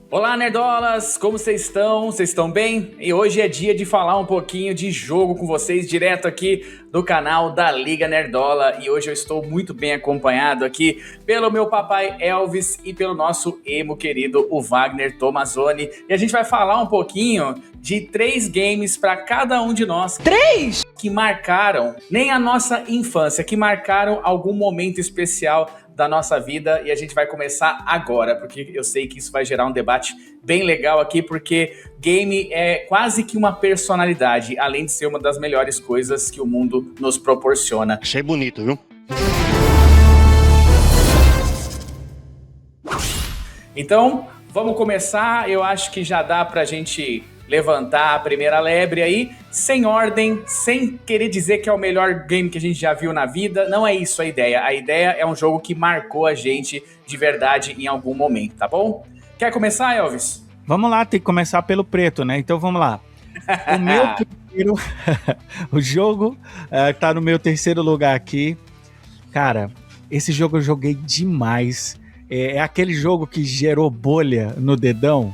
Olá, nerdolas! Como vocês estão? Vocês estão bem? E hoje é dia de falar um pouquinho de jogo com vocês, direto aqui do canal da Liga Nerdola. E hoje eu estou muito bem acompanhado aqui pelo meu papai Elvis e pelo nosso emo querido, o Wagner Tomazoni. E a gente vai falar um pouquinho de 3 games para cada um de nós. 3? Que marcaram nem a nossa infância, que marcaram algum momento especial da nossa vida, e a gente vai começar agora, porque eu sei que isso vai gerar um debate bem legal aqui, porque game é quase que uma personalidade, além de ser uma das melhores coisas que o mundo nos proporciona. Achei bonito, viu? Então, vamos começar. Eu acho que já dá pra gente levantar a primeira lebre aí, sem ordem, sem querer dizer que é o melhor game que a gente já viu na vida. Não é isso a ideia. A ideia é um jogo que marcou a gente de verdade em algum momento, tá bom? Quer começar, Elvis? Vamos lá, tem que começar pelo preto, né? Então vamos lá. O meu primeiro... o jogo tá no meu terceiro lugar aqui. Cara, esse jogo eu joguei demais. É aquele jogo que gerou bolha no dedão.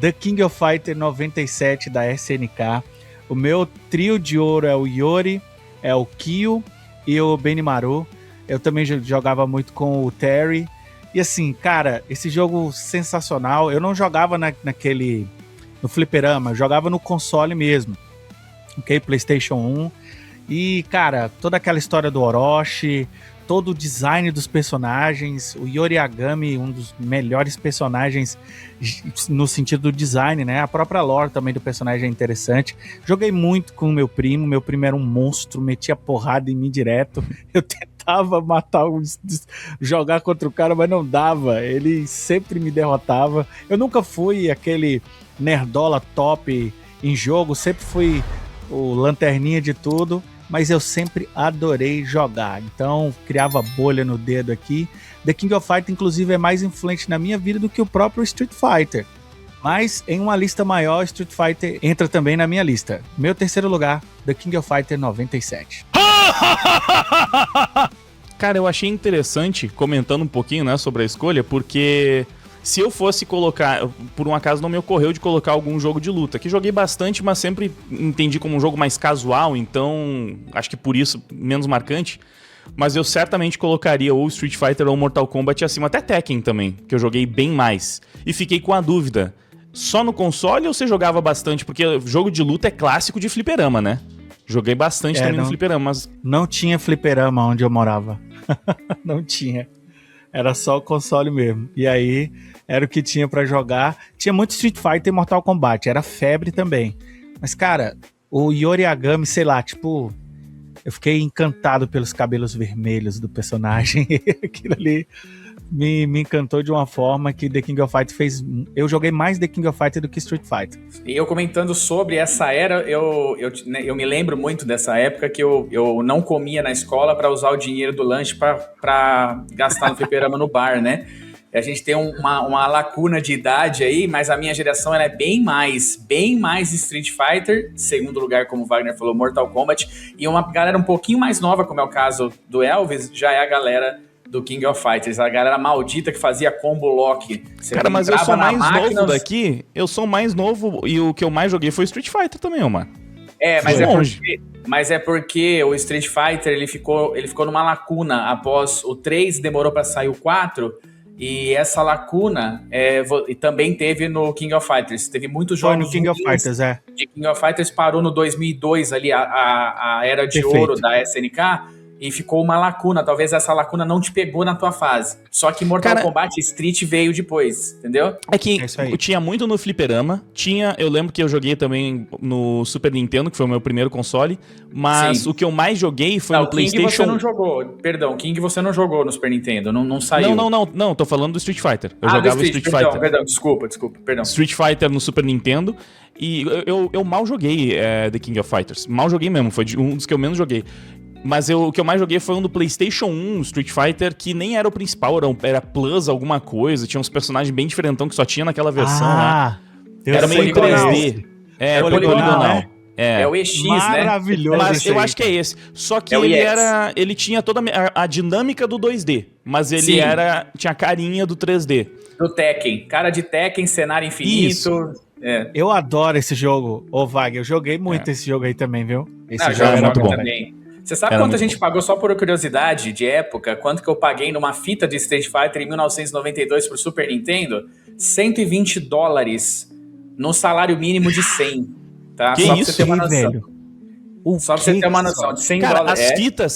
The King of Fighters 97 da SNK. O meu trio de ouro é o Yori, é o Kyo e o Benimaru. Eu também jogava muito com o Terry. E assim, cara, esse jogo sensacional. Eu não jogava no fliperama, eu jogava no console mesmo. Ok? PlayStation 1. E, cara, toda aquela história do Orochi, todo o design dos personagens, o Yori Agami, um dos melhores personagens no sentido do design, né? A própria lore também do personagem é interessante. Joguei muito com o meu primo era um monstro, metia porrada em mim direto. Eu tentava jogar contra o cara, mas não dava. Ele sempre me derrotava. Eu nunca fui aquele nerdola top em jogo, sempre fui o lanterninha de tudo. Mas eu sempre adorei jogar, então criava bolha no dedo aqui. The King of Fighters, inclusive, é mais influente na minha vida do que o próprio Street Fighter. Mas em uma lista maior, Street Fighter entra também na minha lista. Meu terceiro lugar, The King of Fighters 97. Cara, eu achei interessante, comentando um pouquinho, né, sobre a escolha, porque... Se eu fosse colocar, por um acaso não me ocorreu de colocar algum jogo de luta, que joguei bastante, mas sempre entendi como um jogo mais casual, então acho que por isso menos marcante, mas eu certamente colocaria ou Street Fighter ou Mortal Kombat acima, até Tekken também, que eu joguei bem mais. E fiquei com a dúvida, só no console ou você jogava bastante? Porque jogo de luta é clássico de fliperama, né? Joguei bastante também no fliperama, mas... Não tinha fliperama onde eu morava. Não tinha. Era só o console mesmo. E aí, era o que tinha pra jogar. Tinha muito Street Fighter e Mortal Kombat. Era febre também. Mas, cara, o Yori Agami, sei lá, tipo... Eu fiquei encantado pelos cabelos vermelhos do personagem. Aquilo ali me encantou de uma forma que The King of Fighters fez... Eu joguei mais The King of Fighters do que Street Fighter. E eu comentando sobre essa era, eu me lembro muito dessa época que eu não comia na escola para usar o dinheiro do lanche para gastar no fliperama no bar, né? A gente tem uma lacuna de idade aí, mas a minha geração ela é bem mais Street Fighter, segundo lugar, como o Wagner falou, Mortal Kombat, e uma galera um pouquinho mais nova, como é o caso do Elvis, já é a galera do King of Fighters, a galera maldita que fazia combo lock. Cara, mas eu sou mais novo daqui, eu sou mais novo e o que eu mais joguei foi Street Fighter também, mano. Mas é porque o Street Fighter ele ficou numa lacuna após o 3, demorou pra sair o 4, e essa lacuna também teve no King of Fighters. Teve muitos jogos no King of Fighters, de King of Fighters, parou no 2002 ali, a era de ouro da SNK, e ficou uma lacuna. Talvez essa lacuna não te pegou na tua fase. Só que Mortal Kombat Street veio depois, entendeu? É que tinha muito no fliperama. Eu lembro que eu joguei também no Super Nintendo, que foi o meu primeiro console. Mas o que eu mais joguei foi no PlayStation... King você não jogou. Perdão, King você não jogou no Super Nintendo. Não saiu. Não. Tô falando do Street Fighter. Eu jogava Street Fighter. Perdão, desculpa. Street Fighter no Super Nintendo. E eu mal joguei The King of Fighters. Mal joguei mesmo. Foi um dos que eu menos joguei. Mas o que eu mais joguei foi um do PlayStation 1, Street Fighter, que nem era o principal, era Plus alguma coisa, tinha uns personagens bem diferentão que só tinha naquela versão lá. Era meio 3D. É poligonal. É o EX, maravilhoso. Mas eu acho que é esse. Só que ele tinha toda a dinâmica do 2D, mas ele tinha a carinha do 3D. Do Tekken. Cara de Tekken, cenário infinito. Isso. Eu adoro esse jogo, ô Wagner. Eu joguei muito esse jogo aí também, viu? Esse jogo era bom também. Você sabe quanto a gente pagou, só por curiosidade de época, quanto que eu paguei numa fita de Street Fighter em 1992 pro Super Nintendo? $120 no salário mínimo de 100. Tá? Que só isso, pra você ter uma noção. velho? Só pra você ter uma noção de $100. Cara,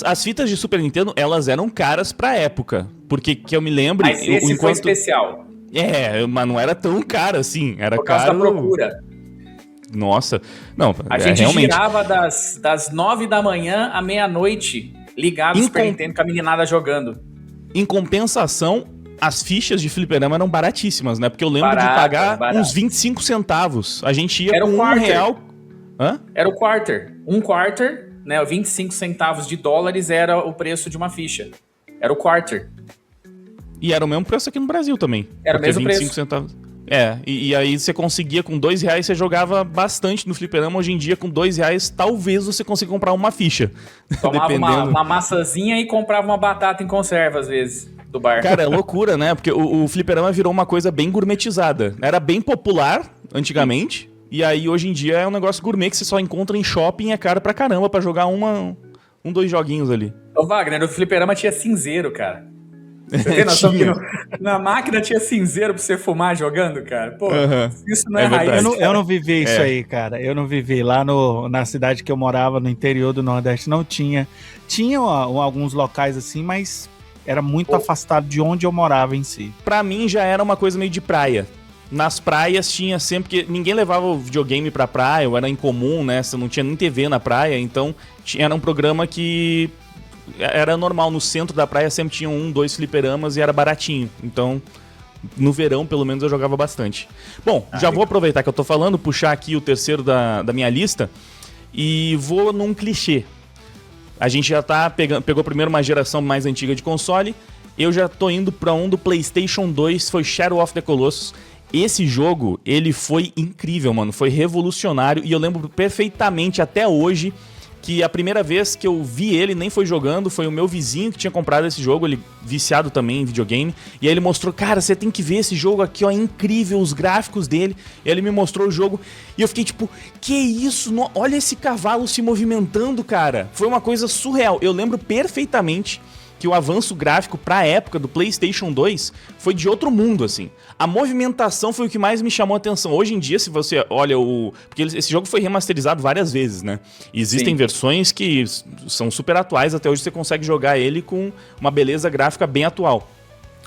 as fitas de Super Nintendo, elas eram caras pra época. Porque que eu me lembro... Mas esse foi especial. Mas não era tão caro assim. Era por causa caro... da procura. Nossa. Não, a gente realmente... girava das 9 da manhã à meia-noite, ligado no Super Nintendo com a meninada jogando. Em compensação, as fichas de fliperama eram baratíssimas, né? Porque eu lembro de pagar uns 25 centavos. A gente ia com R$1. Hã? Era o quarter. Um quarter, né? 25 centavos de dólares era o preço de uma ficha. Era o quarter. E era o mesmo preço aqui no Brasil também. Era o mesmo 25 preço. Centavos. E aí você conseguia com R$2, você jogava bastante no fliperama. Hoje em dia, com R$2, talvez você consiga comprar uma ficha. Tomava uma maçãzinha e comprava uma batata em conserva, às vezes, do bar. Cara, é loucura, né? Porque o fliperama virou uma coisa bem gourmetizada. Era bem popular antigamente. E aí, hoje em dia, é um negócio gourmet que você só encontra em shopping e é caro pra caramba pra jogar dois joguinhos ali. Ô, Wagner, o fliperama tinha cinzeiro, cara. Você tem noção que na máquina tinha cinzeiro pra você fumar jogando, cara? Pô, isso não é raiz. Eu não vivi isso aí, cara. Eu não vivi. Lá na cidade que eu morava, no interior do Nordeste, não tinha. Tinha alguns locais assim, mas era muito afastado de onde eu morava em si. Pra mim, já era uma coisa meio de praia. Nas praias tinha sempre... que ninguém levava o videogame pra praia, ou era incomum, né? Você não tinha nem TV na praia, então era um programa que... era normal, no centro da praia sempre tinha 2 fliperamas e era baratinho. Então, no verão, pelo menos, eu jogava bastante. Bom, já vou aproveitar que eu tô falando, puxar aqui o terceiro da minha lista e vou num clichê. A gente já pegou primeiro uma geração mais antiga de console, eu já tô indo pra um do PlayStation 2, foi Shadow of the Colossus. Esse jogo, ele foi incrível, mano, foi revolucionário e eu lembro perfeitamente até hoje que a primeira vez que eu vi ele, nem foi jogando, foi o meu vizinho que tinha comprado esse jogo, ele viciado também em videogame, e aí ele mostrou, cara, você tem que ver esse jogo aqui, ó, é incrível, os gráficos dele, e aí ele me mostrou o jogo, e eu fiquei tipo, que isso, olha esse cavalo se movimentando, cara, foi uma coisa surreal, eu lembro perfeitamente que o avanço gráfico pra época do PlayStation 2 foi de outro mundo, assim. A movimentação foi o que mais me chamou a atenção. Hoje em dia, se você olha porque esse jogo foi remasterizado várias vezes, né? E existem versões que são super atuais, até hoje você consegue jogar ele com uma beleza gráfica bem atual.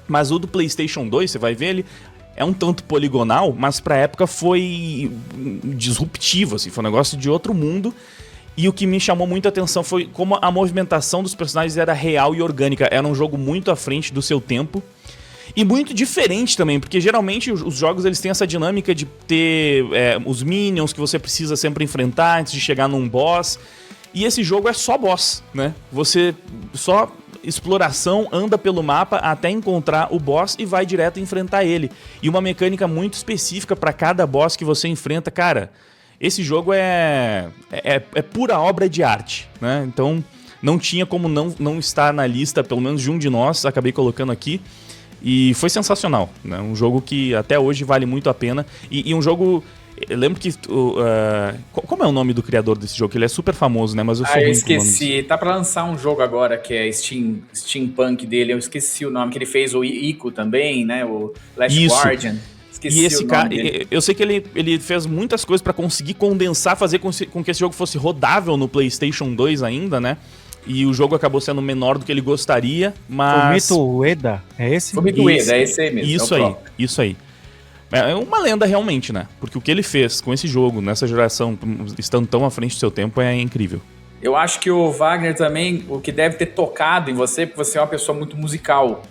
Mas o do PlayStation 2, você vai ver, ele é um tanto poligonal, mas pra época foi disruptivo, assim. Foi um negócio de outro mundo. E o que me chamou muito a atenção foi como a movimentação dos personagens era real e orgânica. Era um jogo muito à frente do seu tempo. E muito diferente também, porque geralmente os jogos eles têm essa dinâmica de ter os minions que você precisa sempre enfrentar antes de chegar num boss. E esse jogo é só boss, né? Você só exploração, anda pelo mapa até encontrar o boss e vai direto enfrentar ele. E uma mecânica muito específica para cada boss que você enfrenta, cara... Esse jogo é pura obra de arte, né? Então não tinha como não estar na lista, pelo menos de um de nós, acabei colocando aqui. E foi sensacional, né? Um jogo que até hoje vale muito a pena. E um jogo... Eu lembro que... como é o nome do criador desse jogo? Ele é super famoso, né? Mas eu sou eu ruim esqueci. Tá pra lançar um jogo agora que é Steampunk dele. Eu esqueci o nome, que ele fez o Ico também, né? O Last Guardian. E esse cara, eu sei que ele fez muitas coisas pra conseguir condensar, fazer com que esse jogo fosse rodável no PlayStation 2 ainda, né? E o jogo acabou sendo menor do que ele gostaria, mas... Fumito Ueda, é esse? Fumito Ueda, é esse aí mesmo. Isso aí. É uma lenda realmente, né? Porque o que ele fez com esse jogo, nessa geração, estando tão à frente do seu tempo, é incrível. Eu acho que o Wagner também, o que deve ter tocado em você, porque você é uma pessoa muito musical.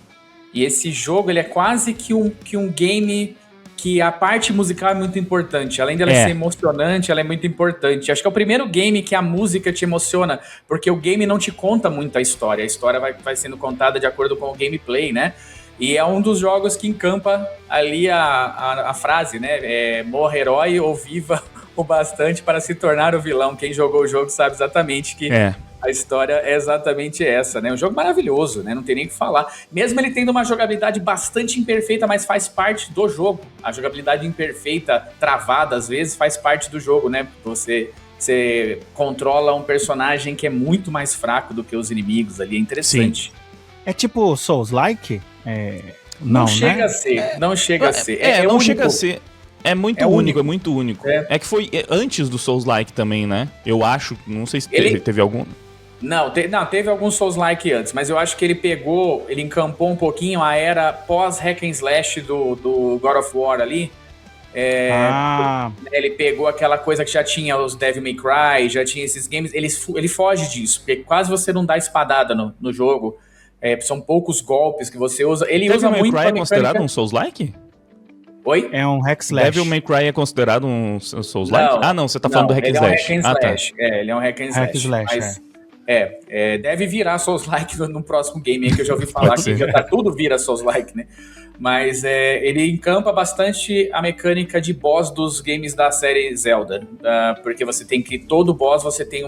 E esse jogo, ele é quase que um game... que a parte musical é muito importante. Além de ela ser emocionante, ela é muito importante. Acho que é o primeiro game que a música te emociona, porque o game não te conta muito a história. A história vai sendo contada de acordo com o gameplay, né? E é um dos jogos que encampa ali a frase, né? Morra herói ou viva o bastante para se tornar o vilão. Quem jogou o jogo sabe exatamente que A história é exatamente essa, né? Um jogo maravilhoso, né? Não tem nem o que falar. Mesmo ele tendo uma jogabilidade bastante imperfeita, mas faz parte do jogo. A jogabilidade imperfeita, travada às vezes, faz parte do jogo, né? Você controla um personagem que é muito mais fraco do que os inimigos ali. É interessante. Sim. É tipo Souls-like? Não chega né? a ser. Não chega a ser. Não único. chega a ser. É muito único, é muito único. É que foi antes do Souls-like também, né? Eu acho, não sei se teve algum... Não, teve alguns Souls-like antes, mas eu acho que ele encampou um pouquinho a era pós-hack and slash do God of War ali. Ele pegou aquela coisa que já tinha os Devil May Cry, já tinha esses games, ele foge disso, porque quase você não dá espadada no jogo. São poucos golpes que você usa. Ele usa muito... Devil May Cry é considerado um Souls-like? Oi? É um hack slash. Devil May Cry é considerado um Souls-like? Não, você tá falando do hack and slash. Ele é um hack and slash. Ele é um hack and slash. Hack slash, mas, deve virar Souls-like no próximo game aí, que eu já ouvi falar que já tá tudo vira Souls-like, né? Mas ele encampa bastante a mecânica de boss dos games da série Zelda. Porque todo boss você tem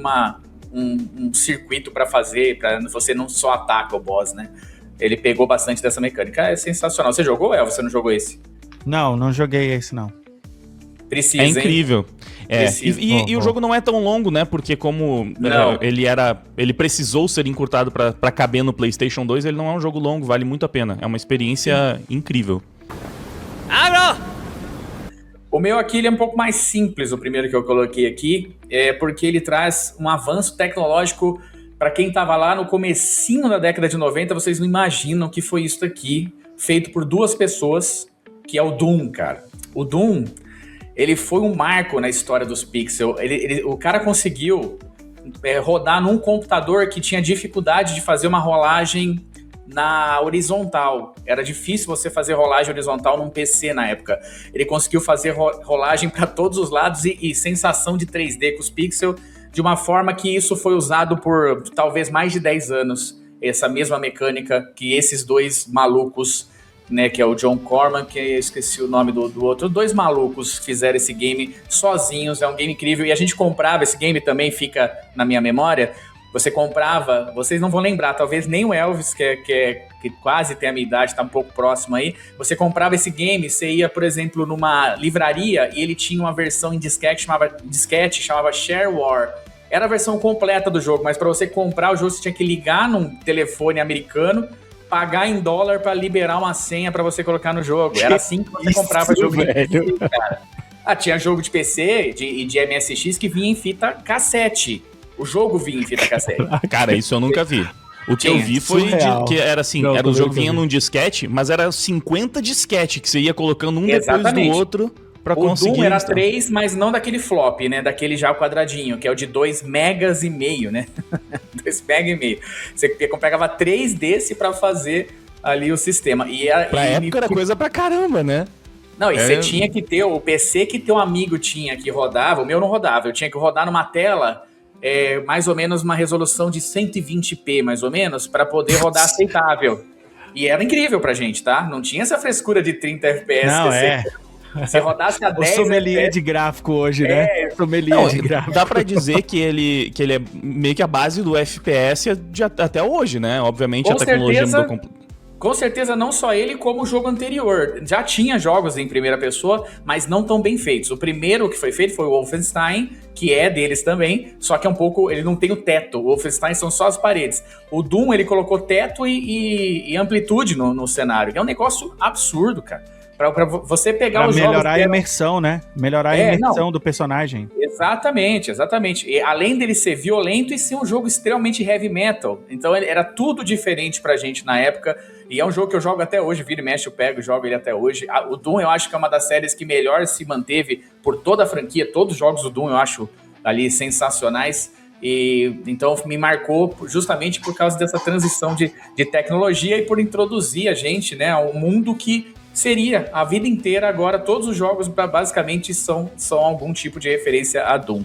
um circuito pra fazer, você não só ataca o boss, né? Ele pegou bastante dessa mecânica. É sensacional. Você jogou, El? Você não jogou esse? Não joguei esse, não. Precisa, é incrível. E o jogo não é tão longo, né? Porque como ele precisou ser encurtado pra caber no PlayStation 2, ele não é um jogo longo, vale muito a pena. É uma experiência incrível. O meu aqui ele é um pouco mais simples, o primeiro que eu coloquei aqui, porque ele traz um avanço tecnológico. Pra quem tava lá no comecinho da década de 90, vocês não imaginam que foi isso aqui, feito por duas pessoas, que é o Doom, cara. O Doom, ele foi um marco na história dos pixel. O cara conseguiu rodar num computador que tinha dificuldade de fazer uma rolagem na horizontal. Era difícil você fazer rolagem horizontal num PC na época. Ele conseguiu fazer rolagem para todos os lados e sensação de 3D com os pixels, de uma forma que isso foi usado por talvez mais de 10 anos. Essa mesma mecânica que esses dois malucos, né, que é o John Corman, que eu esqueci o nome do outro, dois malucos fizeram esse game sozinhos, é um game incrível, e a gente comprava esse game também, fica na minha memória, você comprava, vocês não vão lembrar, talvez nem o Elvis, que quase tem a minha idade, tá um pouco próximo aí, você comprava esse game, você ia, por exemplo, numa livraria, e ele tinha uma versão em disquete, chamava Shareware, era a versão completa do jogo, mas para você comprar o jogo, você tinha que ligar num telefone americano, pagar em dólar pra liberar uma senha pra você colocar no jogo. Era assim que você comprava jogo de PC, cara. Tinha jogo de PC e de MSX que vinha em fita cassete. O jogo vinha em fita cassete. Cara, isso eu nunca vi. O que eu vi foi que era assim, o jogo vinha num disquete, mas era 50 disquete que você ia colocando um depois do outro pra conseguir. O Doom era 3, mas não daquele flop, né? Daquele já quadradinho, que é o de 2 megas e meio, né? 2 mega e meio. Você pegava 3 desse pra fazer ali o sistema. Pra época era coisa pra caramba, né? Não, e você tinha que ter o PC que teu amigo tinha que rodava, o meu não rodava, eu tinha que rodar numa tela mais ou menos uma resolução de 120p, mais ou menos, pra poder rodar aceitável. E era incrível pra gente, tá? Não tinha essa frescura de 30 FPS. Não, se rodasse a 10... O sommelier de gráfico hoje, né? Sommelier de gráfico. Dá pra dizer que ele é meio que a base do FPS até hoje, né? Obviamente, a tecnologia mudou completamente. Com certeza, não só ele, como o jogo anterior. Já tinha jogos em primeira pessoa, mas não tão bem feitos. O primeiro que foi feito foi o Wolfenstein, que é deles também, só que é um pouco... Ele não tem o teto. O Wolfenstein são só as paredes. O Doom, ele colocou teto e amplitude no cenário. É um negócio absurdo, cara. Pra você pegar os jogos... Melhorar a imersão, né? Melhorar a imersão do personagem. Exatamente. E além dele ser violento e ser um jogo extremamente heavy metal. Então era tudo diferente pra gente na época. E é um jogo que eu jogo até hoje. Vira e mexe, eu pego e jogo ele até hoje. O Doom eu acho que é uma das séries que melhor se manteve por toda a franquia. Todos os jogos do Doom eu acho ali sensacionais. E então me marcou justamente por causa dessa transição de tecnologia e por introduzir a gente, né, a um mundo que seria a vida inteira. Agora todos os jogos basicamente são algum tipo de referência a Doom.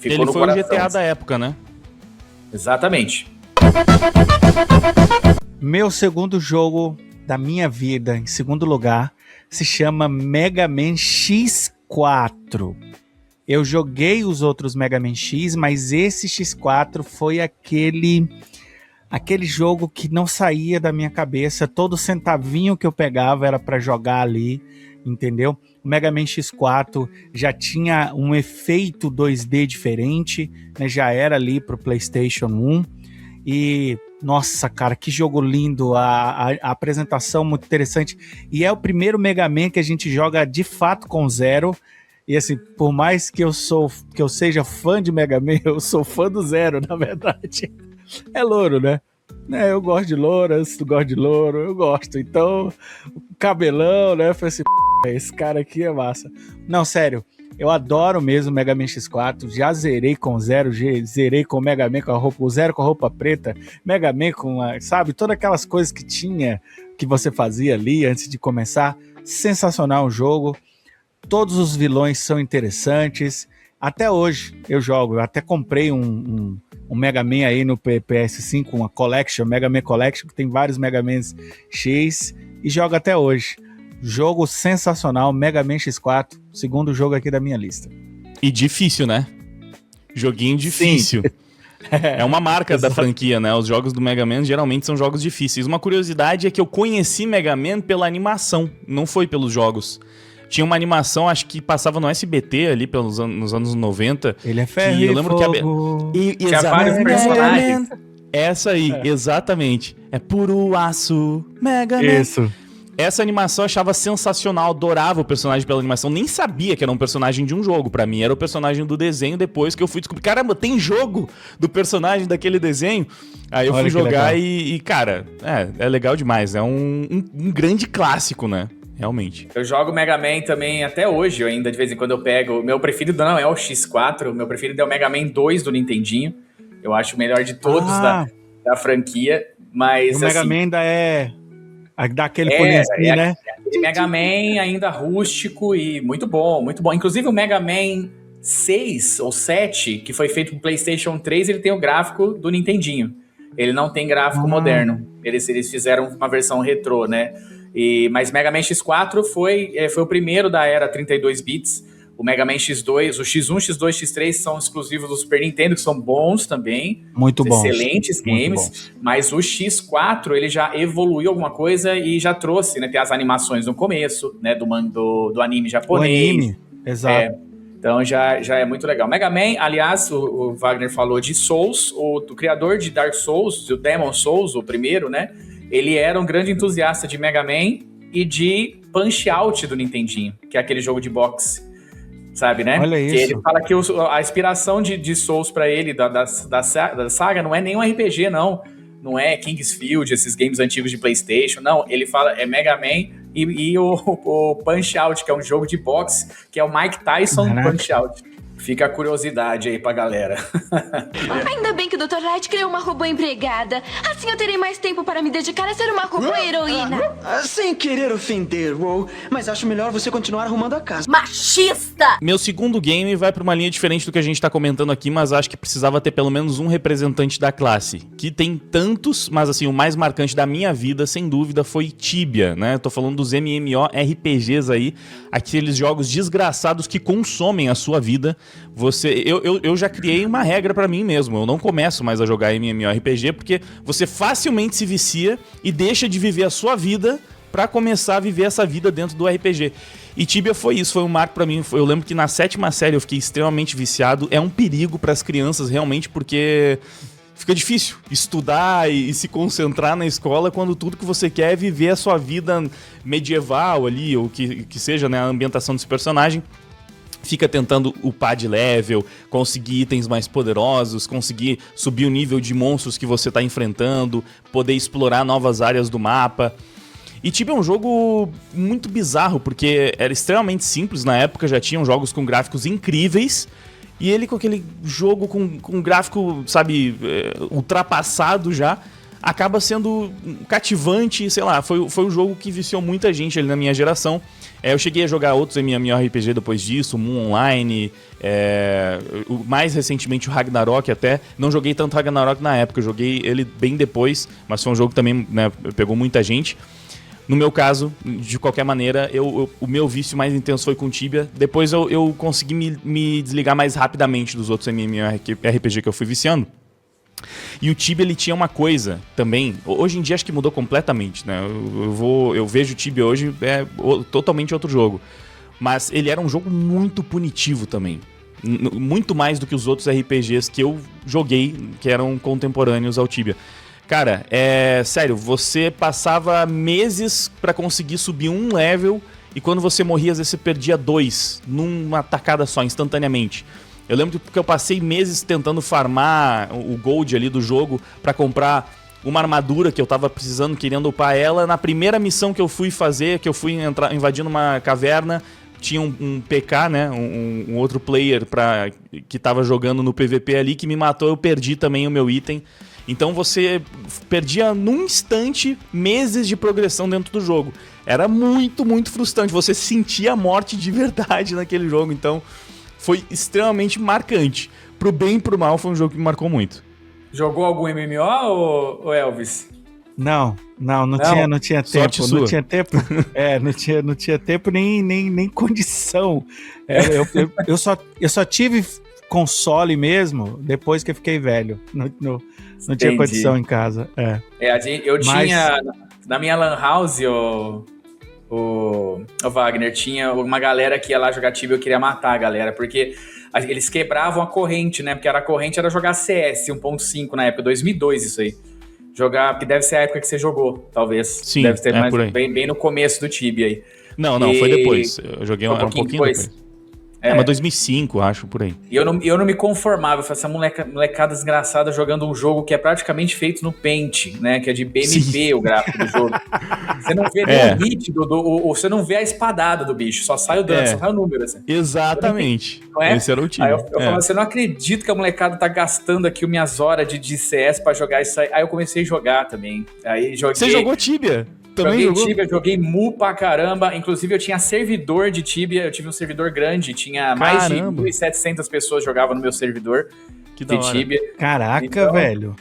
Ele foi o GTA da época, né? Exatamente. Meu segundo jogo da minha vida, em segundo lugar, se chama Mega Man X4. Eu joguei os outros Mega Man X, mas esse X4 foi aquele jogo que não saía da minha cabeça. Todo centavinho que eu pegava era para jogar ali, entendeu? O Mega Man X4 já tinha um efeito 2D diferente, né? Já era ali pro PlayStation 1. E, nossa, cara, que jogo lindo, a apresentação muito interessante. E é o primeiro Mega Man que a gente joga de fato com Zero. E assim, por mais que eu seja fã de Mega Man, eu sou fã do Zero, na verdade. É louro, né? Eu gosto de louras, tu gosta de louro, eu gosto. Então, cabelão, né? Eu falei assim, esse cara aqui é massa. Não, sério, eu adoro mesmo o Mega Man X4. Já zerei com o Zero, zerei com o Mega Man com a roupa, o Zero com a roupa preta, Mega Man com sabe, todas aquelas coisas que tinha, que você fazia ali antes de começar. Sensacional o jogo. Todos os vilões são interessantes. Até hoje eu jogo. Eu até comprei um Mega Man aí no PS5, uma Collection, Mega Man Collection, que tem vários Mega Mans X, e jogo até hoje. Jogo sensacional, Mega Man X4, segundo jogo aqui da minha lista. E difícil, né? Joguinho difícil. É uma marca da franquia, né? Os jogos do Mega Man geralmente são jogos difíceis. Uma curiosidade é que eu conheci Mega Man pela animação, não foi pelos jogos. Tinha uma animação, acho que passava no SBT ali nos anos 90. Ele é ferro e fogo. Tinha vários personagens. Essa aí, exatamente. É puro aço, Mega Man. Isso. Essa animação eu achava sensacional, adorava o personagem pela animação. Nem sabia que era um personagem de um jogo. Pra mim era o personagem do desenho, depois que eu fui descobrir. Caramba, tem jogo do personagem daquele desenho. Aí eu fui jogar e cara, é legal demais. É um grande clássico, né? Realmente. Eu jogo Mega Man também até hoje, eu ainda de vez em quando eu pego. Meu preferido não é o X4, o meu preferido é o Mega Man 2 do Nintendinho. Eu acho o melhor de todos da franquia, mas o Mega assim, Man ainda dá aquele poliancinho, né? Mega Man ainda rústico e muito bom, muito bom. Inclusive o Mega Man 6 ou 7, que foi feito pro PlayStation 3, ele tem o gráfico do Nintendinho. Ele não tem gráfico moderno. Eles fizeram uma versão retrô, né? Mas Mega Man X4 foi o primeiro da era 32 bits. O Mega Man X2, o X1, X2, X3 são exclusivos do Super Nintendo, que são bons também. Muito bons. Excelentes games. Mas o X4, ele já evoluiu alguma coisa e já trouxe, né? Tem as animações no começo, né? Do anime japonês. O anime, exato. Então já é muito legal. Mega Man, aliás, o Wagner falou de Souls, o criador de Dark Souls, do Demon Souls, o primeiro, né? Ele era um grande entusiasta de Mega Man e de Punch-Out do Nintendinho, que é aquele jogo de boxe, sabe, né? Olha isso. Que ele fala que a inspiração de Souls pra ele, da saga, não é nenhum RPG, não. Não é Kingsfield, esses games antigos de PlayStation, não. Ele fala, é Mega Man e o Punch-Out, que é um jogo de boxe, que é o Mike Tyson Punch-Out. Fica a curiosidade aí pra galera. Ainda bem que o Dr. Light criou uma robô empregada. Assim eu terei mais tempo para me dedicar a ser uma robô heroína. Sem querer ofender, Ro, mas acho melhor você continuar arrumando a casa. Machista! Meu segundo game vai pra uma linha diferente do que a gente tá comentando aqui, mas acho que precisava ter pelo menos um representante da classe. Que tem tantos, mas assim, o mais marcante da minha vida, sem dúvida, foi Tibia, né? Eu tô falando dos MMORPGs aí, aqueles jogos desgraçados que consomem a sua vida. Eu já criei uma regra pra mim mesmo. Eu não começo mais a jogar MMORPG porque você facilmente se vicia e deixa de viver a sua vida pra começar a viver essa vida dentro do RPG. E Tibia foi isso, foi um marco pra mim. Eu lembro que na 7ª série eu fiquei extremamente viciado. É um perigo pras crianças realmente, porque fica difícil estudar e se concentrar na escola quando tudo que você quer é viver a sua vida medieval ali, ou que seja, né, a ambientação desse personagem. Fica tentando upar de level, conseguir itens mais poderosos, conseguir subir o nível de monstros que você está enfrentando, poder explorar novas áreas do mapa. E Tibia é um jogo muito bizarro, porque era extremamente simples na época, já tinham jogos com gráficos incríveis, e ele com aquele jogo com gráfico, sabe, ultrapassado já, acaba sendo cativante, sei lá, foi um jogo que viciou muita gente ali na minha geração. Eu cheguei a jogar outros MMORPG depois disso, Moon Online, mais recentemente o Ragnarok até. Não joguei tanto Ragnarok na época, eu joguei ele bem depois, mas foi um jogo que também, né, pegou muita gente. No meu caso, de qualquer maneira, o meu vício mais intenso foi com Tibia. Depois eu consegui me desligar mais rapidamente dos outros MMORPG que eu fui viciando. E o Tibia, ele tinha uma coisa também. Hoje em dia acho que mudou completamente, né? Eu vejo o Tibia hoje, totalmente outro jogo. Mas ele era um jogo muito punitivo também. Muito mais do que os outros RPGs que eu joguei, que eram contemporâneos ao Tibia. Cara, sério, você passava meses pra conseguir subir um level e quando você morria, às vezes você perdia 2 numa tacada só, instantaneamente. Eu lembro que eu passei meses tentando farmar o gold ali do jogo pra comprar uma armadura que eu tava precisando, querendo upar ela. Na primeira missão que eu fui fazer, que eu fui invadindo uma caverna, tinha um PK, né, um outro player que tava jogando no PVP ali, que me matou, eu perdi também o meu item. Então você perdia num instante meses de progressão dentro do jogo. Era muito, muito frustrante. Você sentia a morte de verdade naquele jogo. Então foi extremamente marcante. Pro bem e pro mal, foi um jogo que me marcou muito. Jogou algum MMO, ou Elvis? Não tinha tempo. Não tinha tempo. Não tinha tempo nem condição. Eu só tive console mesmo depois que eu fiquei velho. Não tinha condição em casa. Tinha na minha lan house, o Wagner, tinha uma galera que ia lá jogar Tibia, eu queria matar a galera, porque eles quebravam a corrente, né? Porque a corrente era jogar CS 1.5 na época, 2002 isso aí. Jogar, que deve ser a época que você jogou, talvez. Sim, deve ter mais, por aí. Bem no começo do Tibia aí. Não, foi depois. Eu joguei um pouquinho depois. Mas 2005, acho, por aí. E eu não me conformava. Eu falei, essa molecada desgraçada jogando um jogo que é praticamente feito no Paint, né? Que é de BMP. Sim. O gráfico do jogo. Você não vê nem o hit, você não vê a espadada do bicho, só sai o dano, só sai o número. Assim. Exatamente. Não é? Esse era o time. Aí eu falava, você não acredito que a molecada tá gastando aqui minhas horas de CS pra jogar isso aí. Aí eu comecei a jogar também. Aí joguei... Você jogou Tibia? Também joguei Tibia, joguei Mu pra caramba. Inclusive, eu tinha servidor de Tibia. Eu tive um servidor grande. Tinha mais de 1.700 pessoas que jogavam no meu servidor de Tibia. Caraca, então, velho.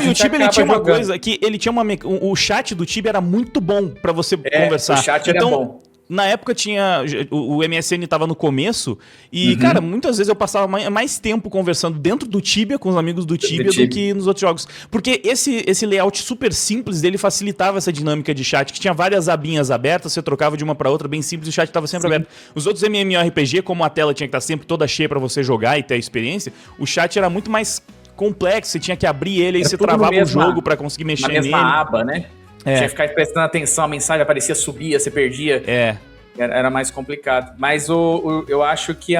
E o Tibia, ele tinha uma coisa que ele tinha o chat do Tibia era muito bom pra você conversar. O chat era bom. Na época tinha... O MSN tava no começo e, cara, muitas vezes eu passava mais tempo conversando dentro do Tibia, com os amigos do Tibia, do que nos outros jogos. Porque esse layout super simples dele facilitava essa dinâmica de chat, que tinha várias abinhas abertas, você trocava de uma pra outra, bem simples, e o chat tava sempre aberto. Os outros MMORPG, como a tela tinha que estar sempre toda cheia pra você jogar e ter a experiência, o chat era muito mais complexo, você tinha que abrir ele, aí você travava o jogo pra conseguir mexer nele. Na mesma aba, né? Tinha que ficar prestando atenção, a mensagem aparecia, subia, você perdia. Era mais complicado. Mas eu acho que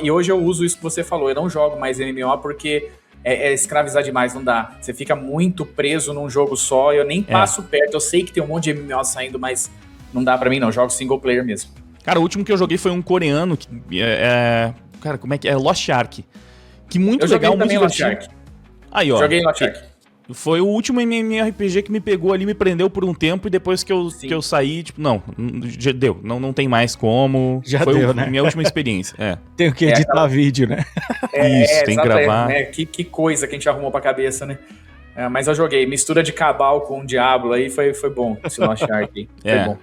e hoje eu uso isso que você falou. Eu não jogo mais MMO porque é escravizar demais, não dá. Você fica muito preso num jogo só. Eu nem passo perto. Eu sei que tem um monte de MMO saindo, mas não dá pra mim, não. Eu jogo single player mesmo. Cara, o último que eu joguei foi um coreano. Cara, como é que é? Lost Ark. Que muito legal, muito Lost Ark. Aí, ó. Joguei Lost Ark. Foi o último MMORPG que me pegou ali, me prendeu por um tempo e depois que eu saí, tipo, já deu, não tem mais como. Já deu, né? Minha última experiência, Tem que editar vídeo, né? Isso, tem que gravar. Que coisa que a gente arrumou pra cabeça, né? Mas eu joguei, mistura de Cabal com Diablo aí, foi bom, esse Lost Ark aí, foi bom.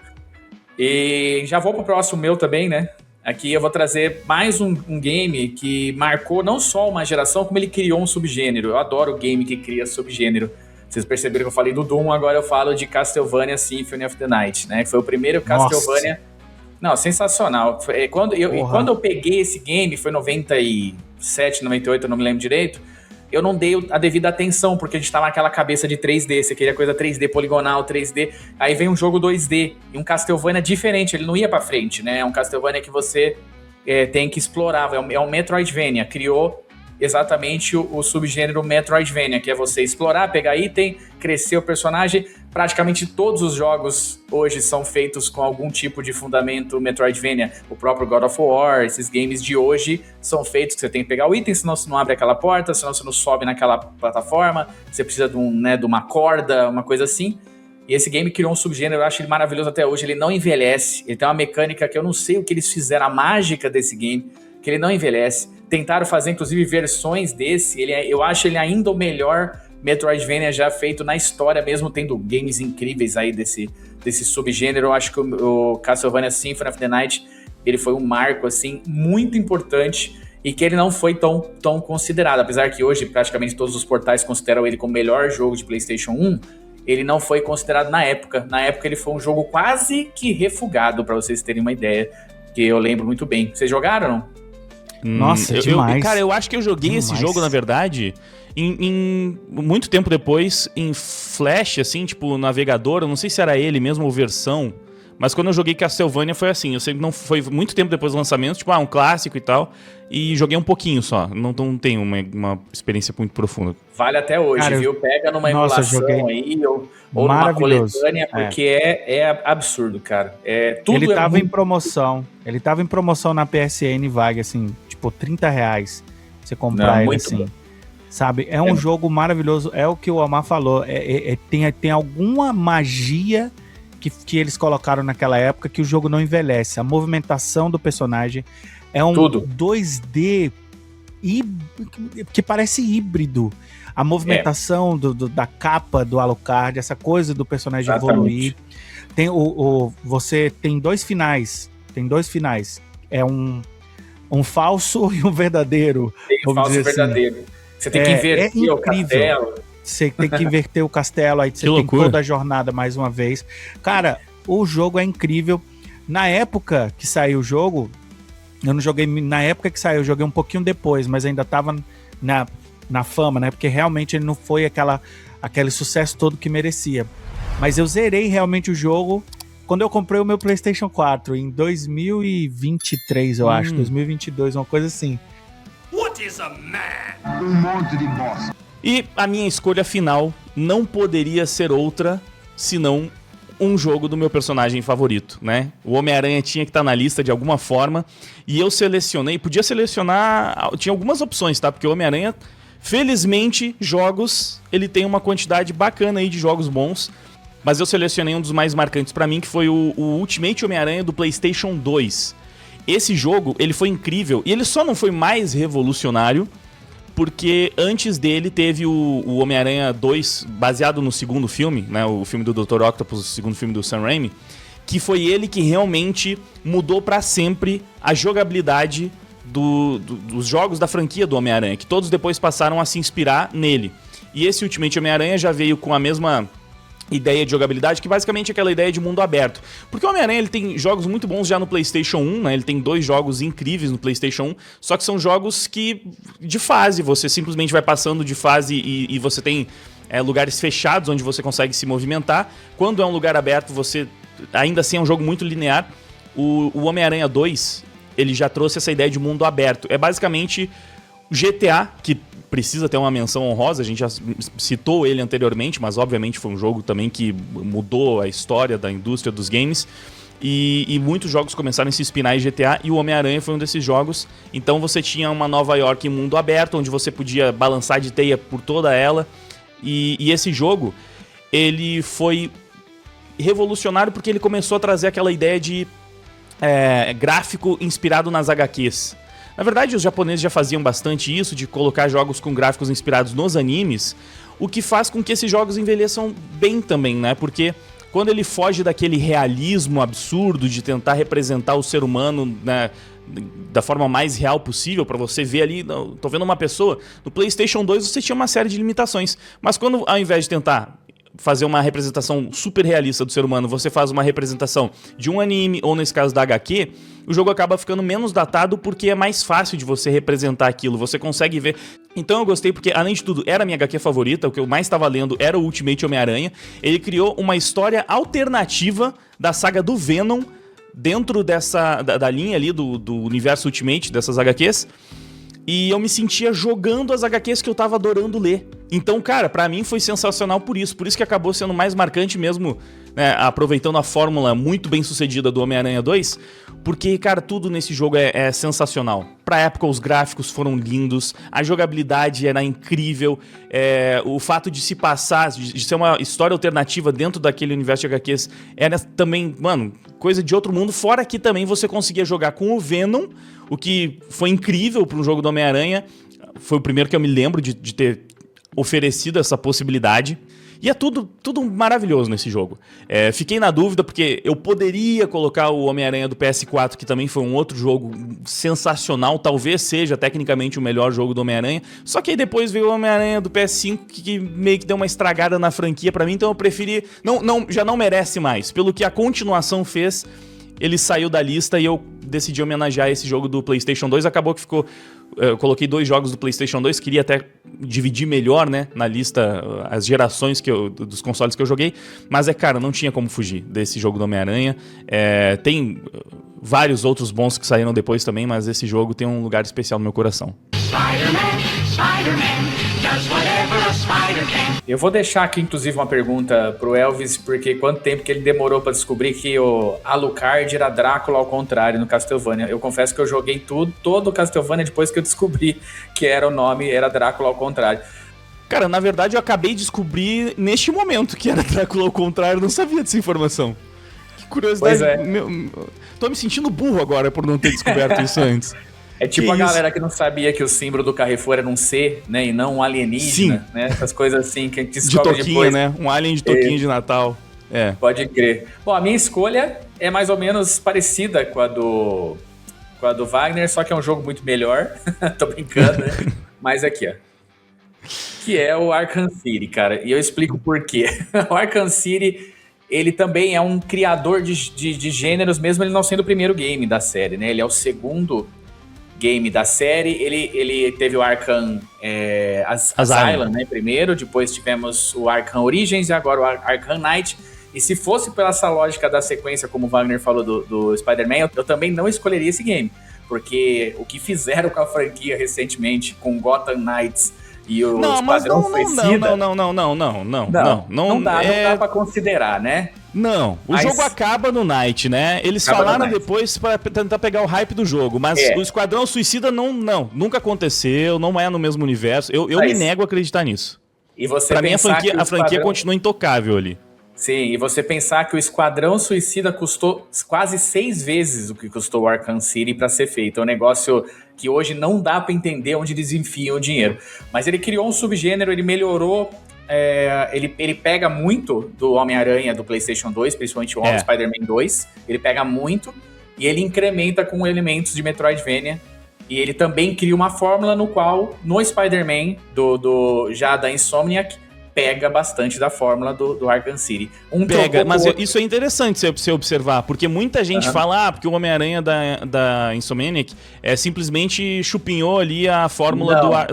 E já vou pro próximo meu também, né? Aqui eu vou trazer mais um game que marcou não só uma geração, como ele criou um subgênero. Eu adoro game que cria subgênero. Vocês perceberam que eu falei do Doom, agora eu falo de Castlevania Symphony of the Night, né? Foi o primeiro Castlevania... Não, sensacional. Quando eu peguei esse game, foi 97, 98, eu não me lembro direito, eu não dei a devida atenção, porque a gente tava naquela cabeça de 3D, você queria coisa 3D, poligonal, 3D, aí vem um jogo 2D, e um Castlevania diferente, ele não ia pra frente, né? É um Castlevania que você tem que explorar, é um Metroidvania, criou exatamente o subgênero Metroidvania, que é você explorar, pegar item, crescer o personagem. Praticamente todos os jogos hoje são feitos com algum tipo de fundamento Metroidvania. O próprio God of War, esses games de hoje são feitos que você tem que pegar o item, senão você não abre aquela porta, senão você não sobe naquela plataforma, você precisa de uma corda, uma coisa assim. E esse game criou um subgênero, eu acho ele maravilhoso até hoje, ele não envelhece, ele tem uma mecânica que eu não sei o que eles fizeram, a mágica desse game, que ele não envelhece. Tentaram fazer, inclusive, versões desse, eu acho ele ainda o melhor Metroidvania já feito na história, mesmo tendo games incríveis aí desse subgênero. Eu acho que o Castlevania Symphony of the Night, ele foi um marco, assim, muito importante e que ele não foi tão considerado. Apesar que hoje praticamente todos os portais consideram ele como o melhor jogo de PlayStation 1, ele não foi considerado na época. Na época ele foi um jogo quase que refugado, pra vocês terem uma ideia, que eu lembro muito bem. Vocês jogaram? Nossa, demais. Cara, eu acho que eu joguei esse jogo, na verdade, em muito tempo depois, em Flash, assim, tipo, navegador. Eu não sei se era ele mesmo ou versão, mas quando eu joguei Castlevania foi assim. Eu sempre não foi muito tempo depois do lançamento, tipo, um clássico e tal, e joguei um pouquinho só. Não tenho uma experiência muito profunda. Vale até hoje, cara, viu? Pega numa emulação aí, ou numa coletânea, porque é absurdo, cara. Ele tava em promoção. Ele tava em promoção na PSN Vaga, assim, tipo, R$30 você comprar ele, assim. Bom. Sabe? É um jogo maravilhoso. É o que o Amar falou. Tem alguma magia que eles colocaram naquela época que o jogo não envelhece. A movimentação do personagem é um 2D que parece híbrido. A movimentação da capa do Alucard, essa coisa do personagem evoluir. Tem você tem dois finais. É um falso e um verdadeiro. Tem um falso e verdadeiro. Assim. Você tem que inverter o castelo. Você tem que inverter o castelo, aí você tem toda a jornada mais uma vez. Cara, o jogo é incrível. Na época que saiu o jogo, eu não joguei na época que saiu, eu joguei um pouquinho depois, mas ainda tava na fama, né? Porque realmente ele não foi aquele sucesso todo que merecia. Mas eu zerei realmente o jogo quando eu comprei o meu PlayStation 4, em 2023, eu acho, 2022, uma coisa assim. What is a man? Um monte de bosta. E a minha escolha final não poderia ser outra senão um jogo do meu personagem favorito, né? O Homem-Aranha tinha que estar na lista de alguma forma e eu selecionei, podia selecionar, tinha algumas opções, tá? Porque o Homem-Aranha, felizmente, jogos, ele tem uma quantidade bacana aí de jogos bons, mas eu selecionei um dos mais marcantes pra mim, que foi o Ultimate Homem-Aranha do PlayStation 2. Esse jogo, ele foi incrível e ele só não foi mais revolucionário porque antes dele teve o Homem-Aranha 2, baseado no segundo filme, né, o filme do Dr. Octopus, o segundo filme do Sam Raimi, que foi ele que realmente mudou pra sempre a jogabilidade dos jogos da franquia do Homem-Aranha, que todos depois passaram a se inspirar nele. E esse Ultimate Homem-Aranha já veio com a mesma ideia de jogabilidade, que basicamente é aquela ideia de mundo aberto. Porque o Homem-Aranha, ele tem jogos muito bons já no PlayStation 1, né? Ele tem 2 jogos incríveis no PlayStation 1, só que são jogos que, de fase, você simplesmente vai passando de fase e você tem lugares fechados onde você consegue se movimentar. Quando é um lugar aberto, você ainda assim é um jogo muito linear. O Homem-Aranha 2, ele já trouxe essa ideia de mundo aberto. É basicamente GTA, que precisa ter uma menção honrosa, a gente já citou ele anteriormente, mas obviamente foi um jogo também que mudou a história da indústria dos games, e muitos jogos começaram a se inspirar em GTA, e o Homem-Aranha foi um desses jogos. Então você tinha uma Nova York em mundo aberto, onde você podia balançar de teia por toda ela, e esse jogo, ele foi revolucionário porque ele começou a trazer aquela ideia de gráfico inspirado nas HQs. Na verdade, os japoneses já faziam bastante isso, de colocar jogos com gráficos inspirados nos animes, o que faz com que esses jogos envelheçam bem também, né? Porque quando ele foge daquele realismo absurdo de tentar representar o ser humano, né, da forma mais real possível, pra você ver ali, tô vendo uma pessoa, no PlayStation 2 você tinha uma série de limitações, mas quando, ao invés de tentar fazer uma representação super realista do ser humano, você faz uma representação de um anime, ou nesse caso da HQ, o jogo acaba ficando menos datado porque é mais fácil de você representar aquilo, você consegue ver. Então eu gostei porque, além de tudo, era a minha HQ favorita, o que eu mais estava lendo era o Ultimate Homem-Aranha. Ele criou uma história alternativa da saga do Venom dentro da linha ali do universo Ultimate, dessas HQs. E eu me sentia jogando as HQs que eu tava adorando ler. Então, cara, pra mim foi sensacional por isso que acabou sendo mais marcante mesmo, né, aproveitando a fórmula muito bem sucedida do Homem-Aranha 2, porque, cara, tudo nesse jogo é sensacional. Pra época, os gráficos foram lindos, a jogabilidade era incrível, o fato de se passar, de ser uma história alternativa dentro daquele universo de HQs, era também, mano, coisa de outro mundo, fora que também você conseguia jogar com o Venom, o que foi incrível para um jogo do Homem-Aranha. Foi o primeiro que eu me lembro de ter oferecido essa possibilidade. E é tudo maravilhoso nesse jogo. Fiquei na dúvida, porque eu poderia colocar o Homem-Aranha do PS4, que também foi um outro jogo sensacional, talvez seja tecnicamente o melhor jogo do Homem-Aranha, só que aí depois veio o Homem-Aranha do PS5, que meio que deu uma estragada na franquia pra mim, então eu preferi... já não merece mais. Pelo que a continuação fez, ele saiu da lista e eu decidi homenagear esse jogo do PlayStation 2. Acabou que ficou... Eu coloquei 2 jogos do PlayStation 2, queria até dividir melhor, né, na lista as gerações dos consoles que eu joguei, mas cara, não tinha como fugir desse jogo do Homem-Aranha. Tem vários outros bons que saíram depois também, mas esse jogo tem um lugar especial no meu coração. Eu vou deixar aqui, inclusive, uma pergunta pro Elvis, porque quanto tempo que ele demorou pra descobrir que o Alucard era Drácula ao contrário no Castlevania. Eu confesso que eu joguei todo o Castlevania depois que eu descobri que era o nome, era Drácula ao contrário. Cara, na verdade eu acabei de descobrir neste momento que era Drácula ao contrário, eu não sabia dessa informação. Que curiosidade. Pois é. Tô me sentindo burro agora por não ter descoberto isso antes. É tipo que a isso? Galera que não sabia que o símbolo do Carrefour era um C, né, e não um alienígena, né? Essas coisas assim que a gente descobre de toquinha, depois. né? Um alien de toquinha de Natal. Pode crer. Bom, a minha escolha é mais ou menos parecida com a do Wagner, só que é um jogo muito melhor. Tô brincando, né? Mas aqui, ó. Que é o Arkham City, cara. E eu explico por quê. O Arkham City, ele também é um criador de gêneros, mesmo ele não sendo o primeiro game da série, né? Ele é o segundo game da série. Ele teve o Arkham Asylum, né? Primeiro, depois tivemos o Arkham Origins e agora o Arkham Knight. E se fosse pela essa lógica da sequência, como o Wagner falou do Spider-Man, eu também não escolheria esse game. Porque o que fizeram com a franquia recentemente, com Gotham Knights e o Esquadrão Suicida... Não dá pra considerar, né? Não, o jogo acaba no Night, né? Eles falaram depois pra tentar pegar o hype do jogo, mas o Esquadrão Suicida nunca aconteceu, não é no mesmo universo. Eu me nego a acreditar nisso. E você pra mim a franquia continua intocável ali. Sim, e você pensar que o Esquadrão Suicida custou quase 6 vezes o que custou o Arkham City pra ser feito. É um negócio que hoje não dá pra entender onde eles enfiam o dinheiro. Mas ele criou um subgênero, ele melhorou... Ele pega muito do Homem-Aranha do PlayStation 2, principalmente o Spider-Man 2. Ele pega muito e ele incrementa com elementos de Metroidvania. E ele também cria uma fórmula no qual, no Spider-Man já da Insomniac, pega bastante da fórmula do Arkham City. Mas isso é interessante você observar, porque muita gente fala, porque o Homem-Aranha da Insomniac simplesmente chupinhou ali a fórmula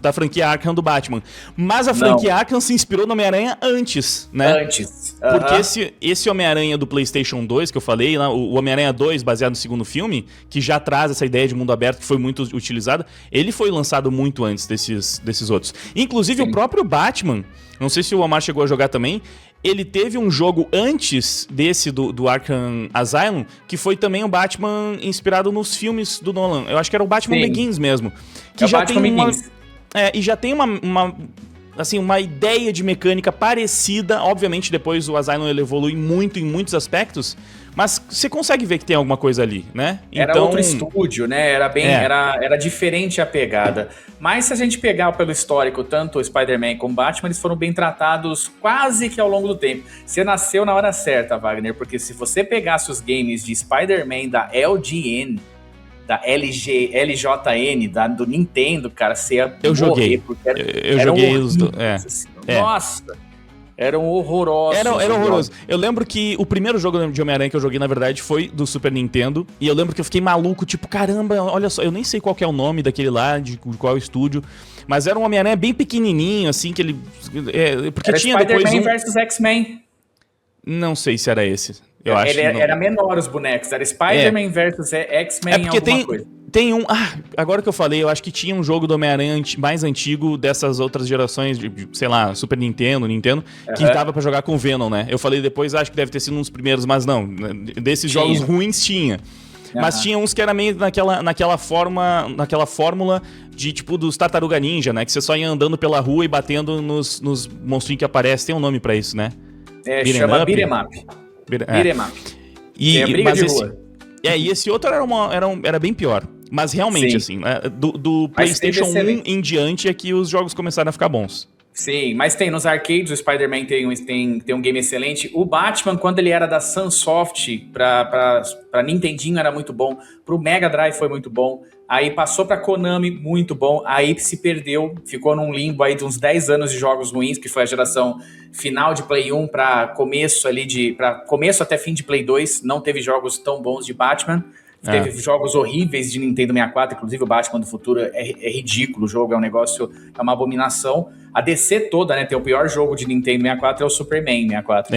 da franquia Arkham do Batman. Mas a franquia Arkham se inspirou no Homem-Aranha antes, né? Porque esse Homem-Aranha do PlayStation 2 que eu falei, o Homem-Aranha 2, baseado no segundo filme, que já traz essa ideia de mundo aberto, que foi muito utilizada, ele foi lançado muito antes desses outros. Inclusive, o próprio Batman, não sei se o Omar chegou a jogar também, ele teve um jogo antes desse do Arkham Asylum, que foi também o Batman inspirado nos filmes do Nolan. Eu acho que era o Batman Begins mesmo. Que já tem e já tem uma ideia de mecânica parecida. Obviamente, depois o Asylum ele evolui muito em muitos aspectos, mas você consegue ver que tem alguma coisa ali, né? Era outro estúdio, né? Era diferente a pegada. Mas se a gente pegar pelo histórico, tanto o Spider-Man como o Batman, eles foram bem tratados quase que ao longo do tempo. Você nasceu na hora certa, Wagner, porque se você pegasse os games de Spider-Man da LJN, do Nintendo, cara, você ia morrer. Joguei. Eu joguei os dois. Nossa! Eram horrorosos. Era horroroso. Eu lembro que o primeiro jogo de Homem-Aranha que eu joguei, na verdade, foi do Super Nintendo. E eu lembro que eu fiquei maluco, tipo, caramba, olha só, eu nem sei qual que é o nome daquele lá, de qual estúdio. Mas era um Homem-Aranha bem pequenininho, assim, que ele... porque era tinha Spider-Man depois versus X-Men. Não sei se era esse. Eu acho que não. Era menor os bonecos. Era Spider-Man versus X-Men alguma coisa. Tem um... agora que eu falei, eu acho que tinha um jogo do Homem-Aranha mais antigo dessas outras gerações de, sei lá, Super Nintendo, que dava pra jogar com o Venom, né? Eu falei depois, acho que deve ter sido um dos primeiros, mas não. Desses jogos ruins tinha. Mas tinha uns que era meio naquela fórmula de, tipo, dos Tartaruga Ninja, né? Que você só ia andando pela rua e batendo nos monstrinhos que aparecem. Tem um nome pra isso, né? Chama Beat'em Up. Beat'em Up. Mas e esse outro era bem pior. Mas realmente, Sim. assim, né, do PlayStation 1 em diante é que os jogos começaram a ficar bons. Sim, mas tem nos arcades, o Spider-Man tem um game excelente. O Batman, quando ele era da Sunsoft, pra Nintendinho era muito bom. Pro Mega Drive foi muito bom. Aí passou pra Konami, muito bom. Aí se perdeu, ficou num limbo aí de uns 10 anos de jogos ruins, que foi a geração final de Play 1 pra começo até fim de Play 2. Não teve jogos tão bons de Batman. Teve jogos horríveis de Nintendo 64, inclusive o Batman do Futuro é ridículo, o jogo é um negócio, é uma abominação. A DC toda, né, tem o pior jogo de Nintendo 64 é o Superman 64.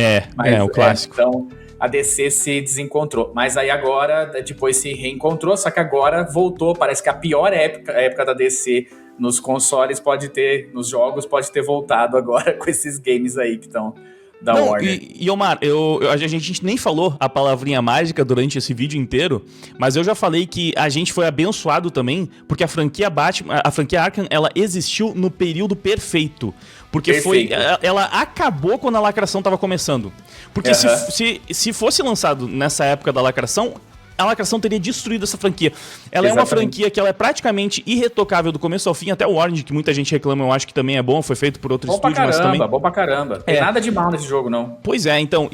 O clássico. Então, a DC se desencontrou. Mas aí agora, depois se reencontrou, só que agora voltou, parece que a pior época da DC nos consoles nos jogos pode ter voltado agora com esses games aí que estão... da Warner. E Omar, a gente nem falou a palavrinha mágica durante esse vídeo inteiro, mas eu já falei que a gente foi abençoado também, porque a franquia Batman, a franquia Arkham, ela existiu no período perfeito. Porque ela acabou quando a lacração tava começando. Porque se fosse lançado nessa época da lacração, a lacração teria destruído essa franquia. Ela é uma franquia que ela é praticamente irretocável do começo ao fim, até o Orange, que muita gente reclama, eu acho que também é bom, foi feito por outro estúdio, mas também... Bom pra caramba. Tem nada de mal nesse jogo, não. Pois é, então,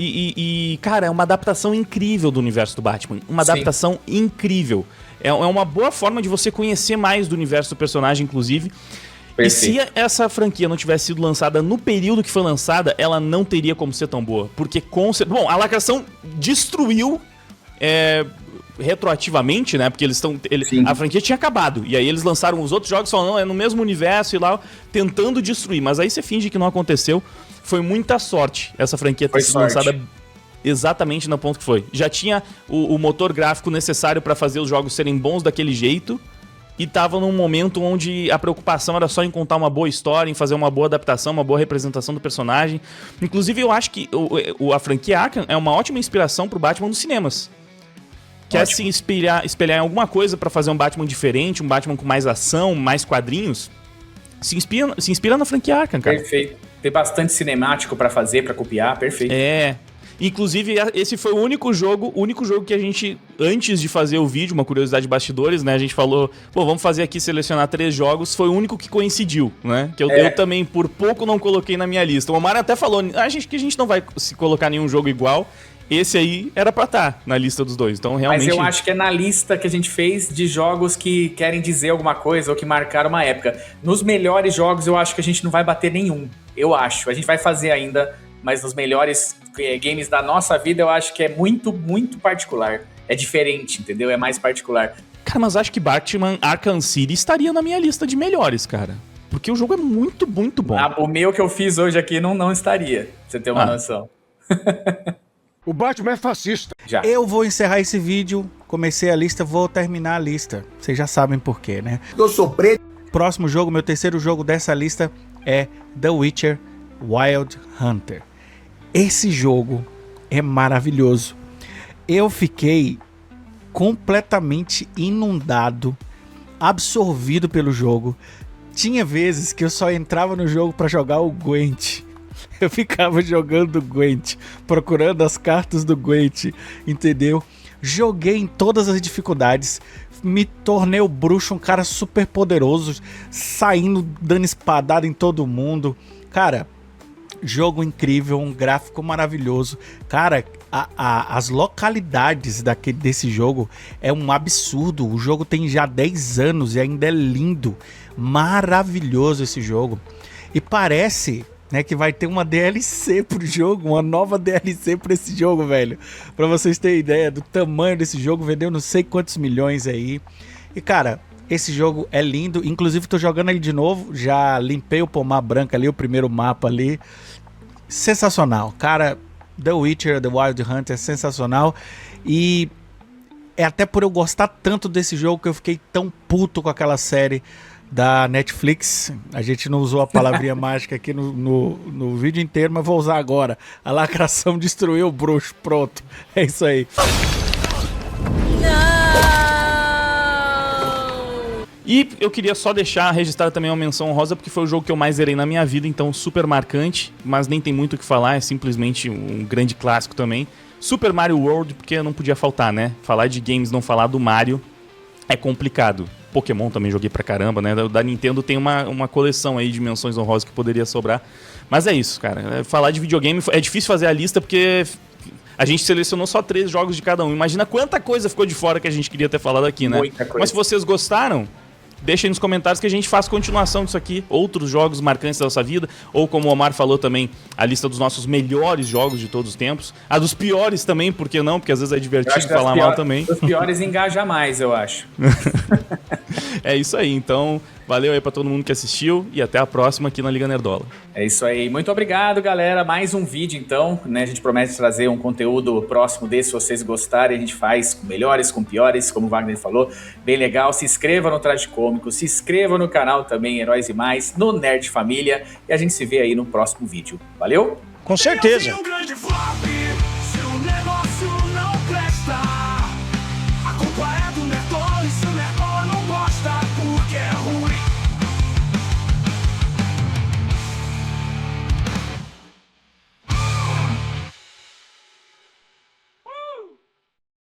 cara, é uma adaptação incrível do universo do Batman. Uma adaptação incrível. É uma boa forma de você conhecer mais do universo do personagem, inclusive. Perfeito. E se essa franquia não tivesse sido lançada no período que foi lançada, ela não teria como ser tão boa. Porque, bom, a lacração destruiu... retroativamente, né? Porque a franquia tinha acabado. E aí eles lançaram os outros jogos falando, não, é no mesmo universo e lá, tentando destruir. Mas aí você finge que não aconteceu. Foi muita sorte essa franquia ter sido lançada exatamente no ponto que foi. Já tinha o motor gráfico necessário para fazer os jogos serem bons daquele jeito. E tava num momento onde a preocupação era só em contar uma boa história, em fazer uma boa adaptação, uma boa representação do personagem. Inclusive, eu acho que a franquia Arkham é uma ótima inspiração pro Batman nos cinemas. Quer se espelhar em alguma coisa pra fazer um Batman diferente, um Batman com mais ação, mais quadrinhos? Se inspira na franquia Arkham, cara. Perfeito. Tem bastante cinemático pra fazer, pra copiar, perfeito. Inclusive, esse foi o único jogo que a gente, antes de fazer o vídeo, uma curiosidade de bastidores, né? A gente falou, vamos fazer aqui, selecionar 3 jogos. Foi o único que coincidiu, né? Que eu também, por pouco, não coloquei na minha lista. O Omar até falou, que a gente não vai se colocar nenhum jogo igual. Esse aí era pra estar na lista dos dois, então realmente... Mas eu acho que é na lista que a gente fez de jogos que querem dizer alguma coisa ou que marcaram uma época. Nos melhores jogos eu acho que a gente não vai bater nenhum, eu acho. A gente vai fazer ainda, mas nos melhores games da nossa vida eu acho que é muito, muito particular. É diferente, entendeu? É mais particular. Cara, mas acho que Batman Arkham City estaria na minha lista de melhores, cara. Porque o jogo é muito, muito bom. O meu que eu fiz hoje aqui não estaria, pra você ter uma noção. O Batman é fascista. Já. Eu vou encerrar esse vídeo, comecei a lista, vou terminar a lista. Vocês já sabem por quê, né? Eu sou preto. Próximo jogo, meu terceiro jogo dessa lista é The Witcher Wild Hunter. Esse jogo é maravilhoso. Eu fiquei completamente inundado, absorvido pelo jogo. Tinha vezes que eu só entrava no jogo pra jogar o Gwent. Eu ficava jogando o Gwent, procurando as cartas do Gwent, entendeu? Joguei em todas as dificuldades, me tornei o bruxo, um cara super poderoso, saindo, dando espadada em todo mundo. Cara, jogo incrível, um gráfico maravilhoso. Cara, as localidades desse jogo é um absurdo. O jogo tem já 10 anos e ainda é lindo. Maravilhoso esse jogo. E parece... né, que vai ter uma DLC pro jogo, uma nova DLC pra esse jogo, velho. Pra vocês terem ideia do tamanho desse jogo, vendeu não sei quantos milhões aí. E cara, esse jogo é lindo, inclusive tô jogando ele de novo, já limpei o pomar branco ali, o primeiro mapa ali. Sensacional, cara, The Witcher, The Wild Hunter é sensacional. E é até por eu gostar tanto desse jogo que eu fiquei tão puto com aquela série da Netflix. A gente não usou a palavrinha mágica aqui no vídeo inteiro, mas vou usar agora. A lacração destruiu o bruxo. Pronto, é isso aí. E eu queria só deixar registrada também uma menção honrosa, porque foi o jogo que eu mais zerei na minha vida, então super marcante, mas nem tem muito o que falar, é simplesmente um grande clássico também. Super Mario World, porque não podia faltar, né? Falar de games, não falar do Mario. é complicado. Pokémon também joguei pra caramba, né? Da Nintendo tem uma coleção aí de menções honrosas que poderia sobrar. Mas é isso, cara. Falar de videogame é difícil fazer a lista porque a gente selecionou só 3 jogos de cada um. Imagina quanta coisa ficou de fora que a gente queria ter falado aqui, né? Muita coisa. Mas se vocês gostaram, deixem nos comentários que a gente faz continuação disso aqui. Outros jogos marcantes da nossa vida. Ou como o Omar falou também, a lista dos nossos melhores jogos de todos os tempos. A dos piores também, por que não? Porque às vezes é divertido falar mal também. Os piores engaja mais, eu acho. É isso aí, então valeu aí pra todo mundo que assistiu e até a próxima aqui na Liga Nerdola. É isso aí. Muito obrigado, galera. Mais um vídeo, então, né? A gente promete trazer um conteúdo próximo desse, se vocês gostarem. A gente faz com melhores, com piores, como o Wagner falou. Bem legal. Se inscreva no Traje Cômico, se inscreva no canal também, Heróis e Mais, no Nerd Família. E a gente se vê aí no próximo vídeo. Valeu? Com certeza.